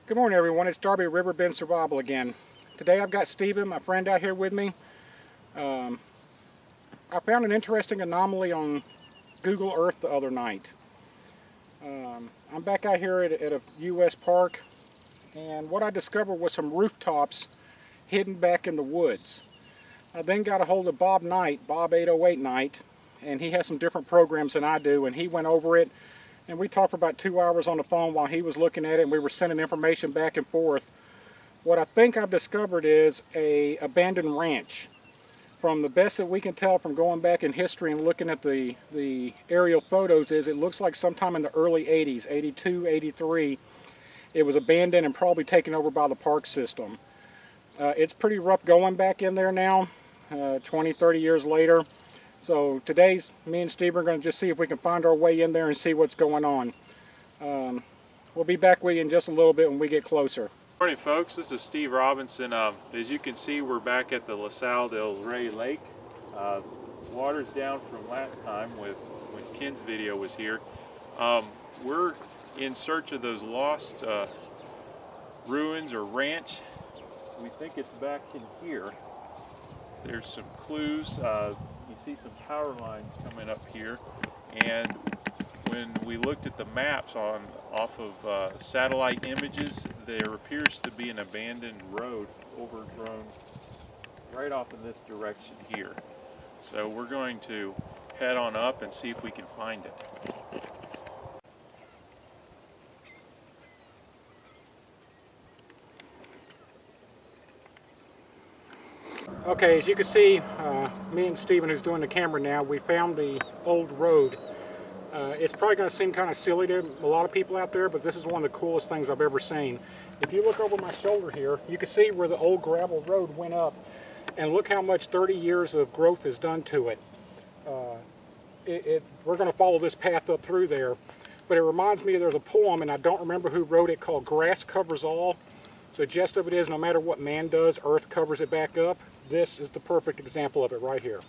Good morning, everyone. It's Darby, RiverBendSurvival again. Today I've got Steven, my friend, out here with me. I found an interesting anomaly on Google Earth the other night. I'm back out here at a U.S. park, and what I discovered was some rooftops hidden back in the woods. I then got a hold of Bob Knight, Bob 808 Knight, and he has some different programs than I do, and he went over it. And we talked for about 2 hours on the phone while he was looking at it, and we were sending information back and forth. What I think I've discovered is an abandoned ranch. From the best that we can tell from going back in history and looking at the aerial photos, is it looks like sometime in the early 80s, 82, 83, it was abandoned and probably taken over by the park system. It's pretty rough going back in there now, 20, 30 years later. So today's, me and Steve are going to just see if we can find our way in there and see what's going on. We'll be back with you in just a little bit when we get closer. Good morning, folks. This is Steve Robinson. As you can see, we're back at the La Salle del Rey Lake. Water's down from last time when Ken's video was here. We're in search of those lost ruins or ranch. We think it's back in here. There's some clues. You see some power lines coming up here, and when we looked at the maps off of satellite images, there appears to be an abandoned road overgrown right off in this direction here. So we're going to head on up and see if we can find it. Okay, as you can see, me and Steven, who's doing the camera now, we found the old road. It's probably going to seem kind of silly to a lot of people out there, but this is one of the coolest things I've ever seen. If you look over my shoulder here, you can see where the old gravel road went up, and look how much 30 years of growth has done to it. We're going to follow this path up through there, but it reminds me there's a poem, and I don't remember who wrote it, called Grass Covers All. The gist of it is, no matter what man does, earth covers it back up. This is the perfect example of it right here.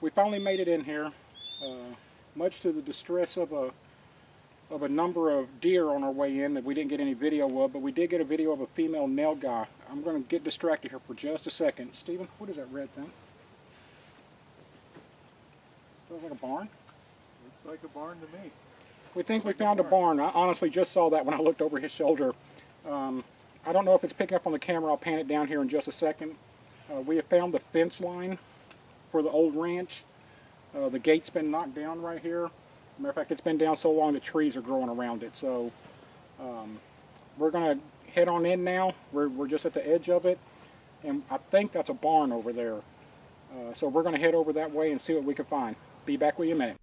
We finally made it in here, much to the distress of a number of deer on our way in that we didn't get any video of, but we did get a video of a female nilgai. I'm going to get distracted here for just a second. Steven, what is that red thing? Looks like a barn? Looks like a barn to me. We think we found a barn. I honestly just saw that when I looked over his shoulder. I don't know if it's picking up on the camera. I'll pan it down here in just a second. We have found the fence line for the old ranch. The gate's been knocked down right here. Matter of fact, it's been down so long the trees are growing around it. So we're going to head on in now. We're just at the edge of it, and I think that's a barn over there. So we're going to head over that way and see what we can find. Be back with you in a minute.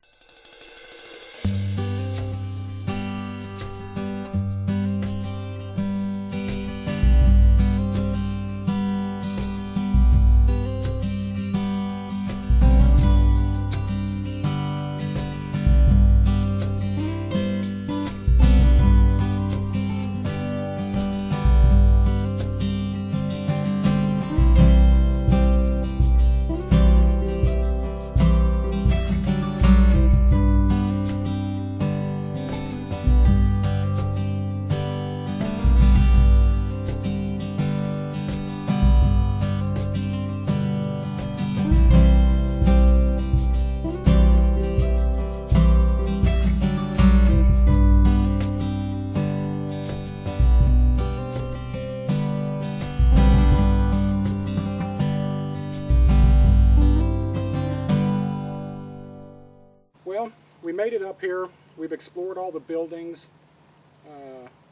we made it up here. We've explored all the buildings.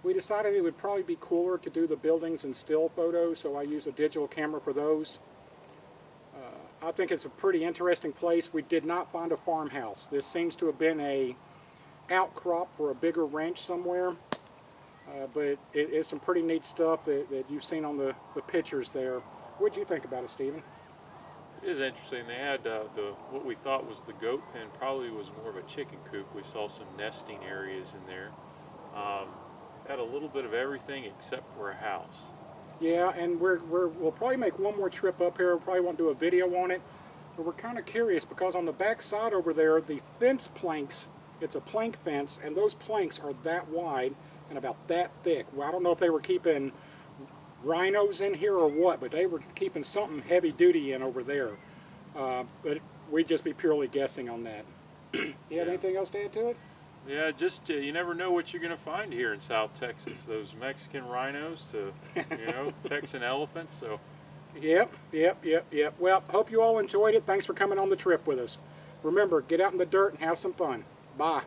We decided it would probably be cooler to do the buildings in still photos, so I used a digital camera for those. I think it's a pretty interesting place. We did not find a farmhouse. This seems to have been a outcrop for a bigger ranch somewhere. But it's some pretty neat stuff that you've seen on the pictures there. What did you think about it, Stephen? It is interesting. They had what we thought was the goat pen, probably was more of a chicken coop. We saw some nesting areas in there. Had a little bit of everything except for a house. Yeah, and we'll probably make one more trip up here. We'll probably won't do a video on it. But we're kind of curious because on the back side over there, the fence planks, it's a plank fence, and those planks are that wide and about that thick. Well, I don't know if they were keeping rhinos in here or what, but they were keeping something heavy duty in over there. But we'd just be purely guessing on that. You have anything else to add to it? Yeah, just you never know what you're going to find here in South Texas. Those Mexican rhinos to, Texan elephants. So. Yep. Well, hope you all enjoyed it. Thanks for coming on the trip with us. Remember, get out in the dirt and have some fun. Bye.